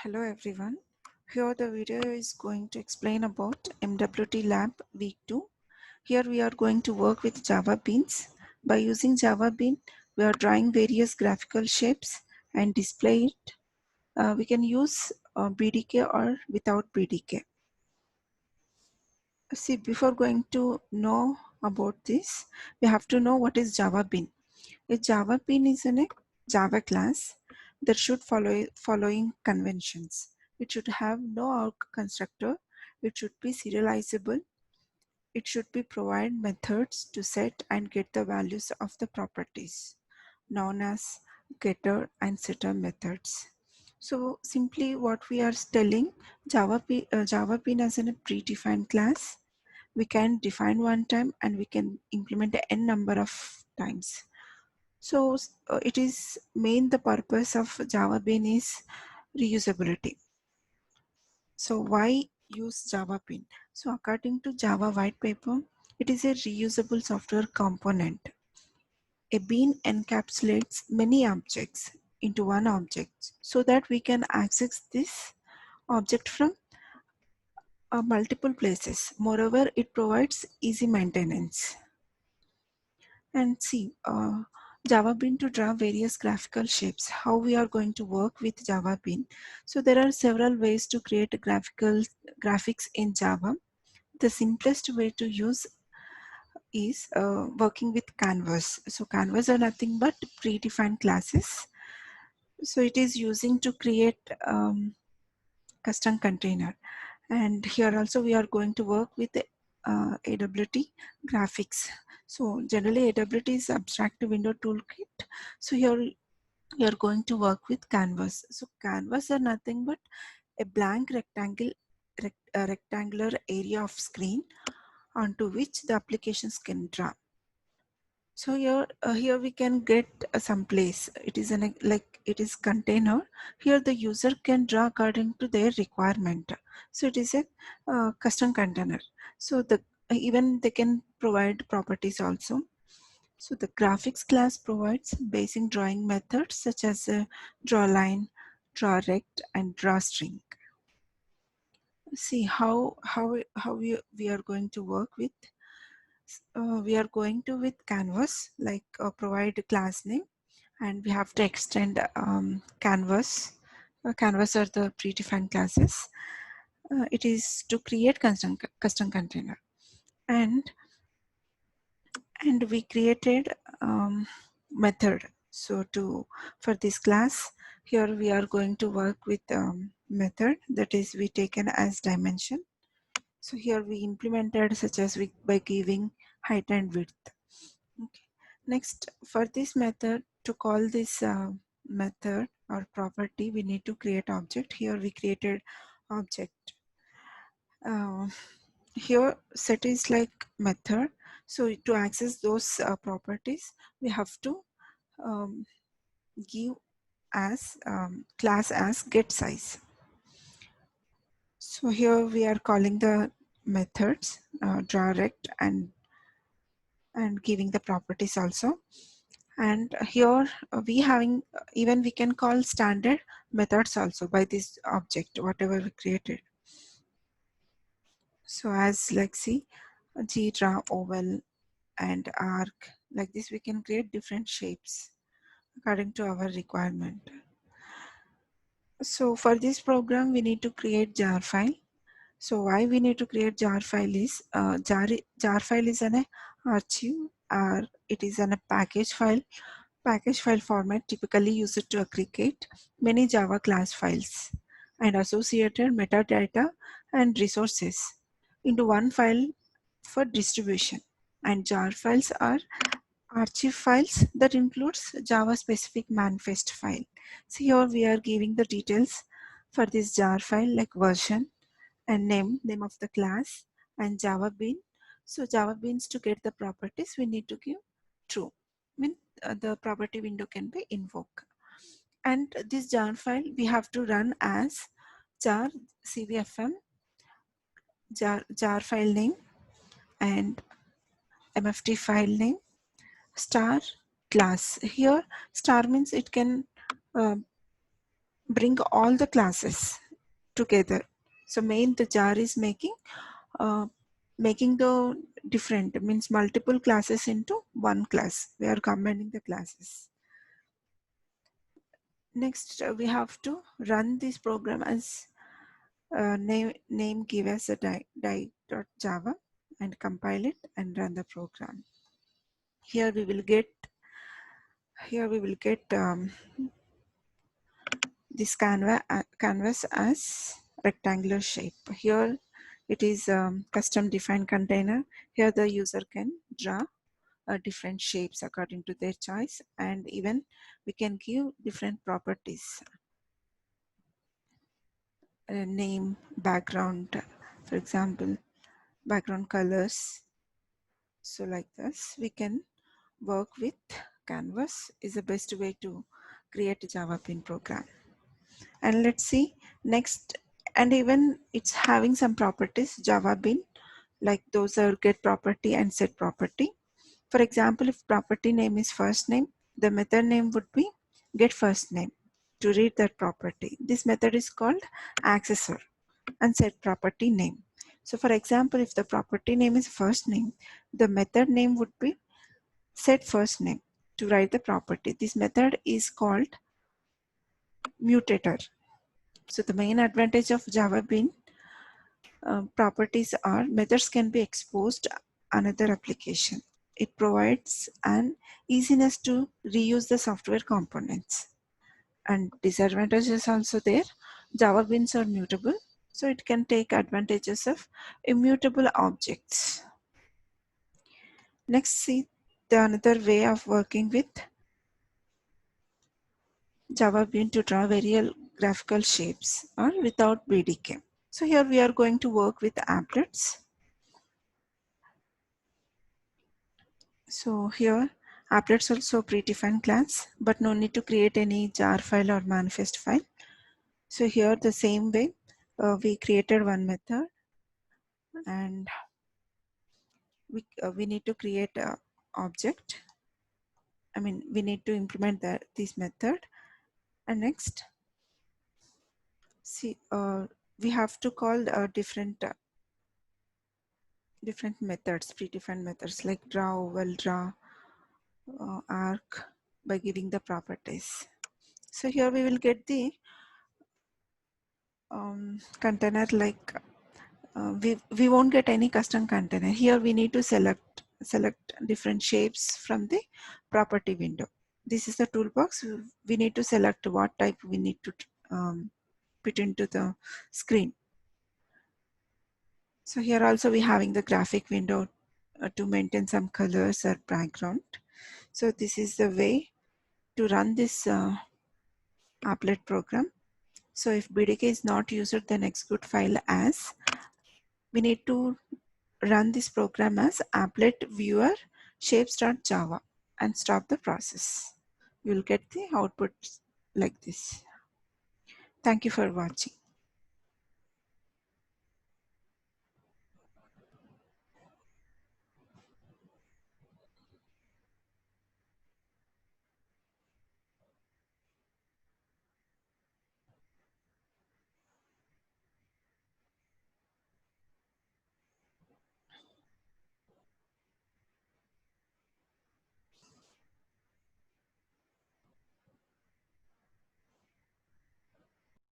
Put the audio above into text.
Hello everyone. Here the video is going to explain about MWT Lab Week 2. Here we are going to work with Java Beans. By using Java Bean, we are drawing various graphical shapes and display it. We can use BDK or without BDK. See, before going to know about this, we have to know what is Java Bean. A Java Bean is a Java class that should follow following conventions. It should have no out constructor. It should be serializable. It should be provide methods to set and get the values of the properties, known as getter and setter methods. So simply what we are telling, Java Bean as a predefined class. We can define one time and we can implement n number of times. So it is main the purpose of Java Bean is reusability. So why use Java Bean? So according to Java white paper, it is a reusable software component. A bean encapsulates many objects into one object so that we can access this object from multiple places. Moreover, it provides easy maintenance. And see, Java Bean to draw various graphical shapes. How we are going to work with Java Bean. So there are several ways to create a graphics in Java. The simplest way to use is working with Canvas. So Canvas are nothing but predefined classes. So it is using to create custom container. And here also we are going to work with AWT graphics. So generally AWT is abstract window toolkit. So here we are going to work with Canvas. So Canvas are nothing but a blank rectangular area of screen onto which the applications can draw. So here we can get some place. It is like it is container. Here the user can draw according to their requirement. So it is a custom container. So even they can provide properties also. So the graphics class provides basic drawing methods such as draw line, draw rect, and draw string. See how we are going to work with. We are going to with Canvas, like provide a class name, and we have to extend Canvas. Canvas are the predefined classes. It is to create custom container, and we created method. So for this class, here we are going to work with method that is we taken as dimension. So here we implemented such as by giving height and width. Okay. Next, for this method, to call this method or property, we need to create object. Here we created object. Uh, Here set is like method. So to access those properties, we have to um, give as class as get size. So here we are calling the methods draw rect and giving the properties also. And here we having even we can call standard methods also by this object whatever we created. So as like see G draw oval and arc, like this we can create different shapes according to our requirement. So for this program we need to create jar file. So why we need to create jar file is jar file is an archive or it is an a package file. Package file format typically used to aggregate many Java class files and associated metadata and resources into one file for distribution. And jar files are archive files that includes Java specific manifest file. So here we are giving the details for this jar file like version and name of the class and Java bean. So Java beans to get the properties we need to give true. Mean the property window can be invoked. And this jar file we have to run as jar cvfm jar file name and mft file name star class. Here star means it can uh, bring all the classes together. So main the jar is making the different means multiple classes into one class. We are combining the classes. Next, we have to run this program as name give as a die.java and compile it and run the program. Here we will get this canvas as rectangular shape. Here it is custom defined container. Here the user can draw different shapes according to their choice, and even we can give different properties, name, background, for example, background colors. So like this we can work with Canvas is the best way to create a Java Bean program. And let's see next, and even it's having some properties Java Bean, like those are get property and set property. For example, if property name is first name, the method name would be get first name to read that property. This method is called accessor and set property name. So for example, if the property name is first name, the method name would be set first name to write the property. This method is called mutator. So the main advantage of Java Bean properties are methods can be exposed another application. It provides an easiness to reuse the software components. And disadvantages also there. Java Beans are mutable, so it can take advantages of immutable objects. Next, see the another way of working with Java Bean to draw various graphical shapes or without BDK. So here we are going to work with applets. So here applets also predefined class, but no need to create any jar file or manifest file. So here the same way we created one method, and we need to create a object. I mean, we need to implement this method. And next, see, we have to call different methods, predefined methods like draw, well draw, arc by giving the properties. So here we will get the container like we won't get any custom container. Here we need to select different shapes from the property window. This is the toolbox. We need to select what type we need to put into the screen. So here also we having the graphic window to maintain some colors or background. So this is the way to run this applet program. So if BDK is not used, then execute file as, we need to run this program as applet viewer shapes.java and stop the process. You will get the output like this. Thank you for watching.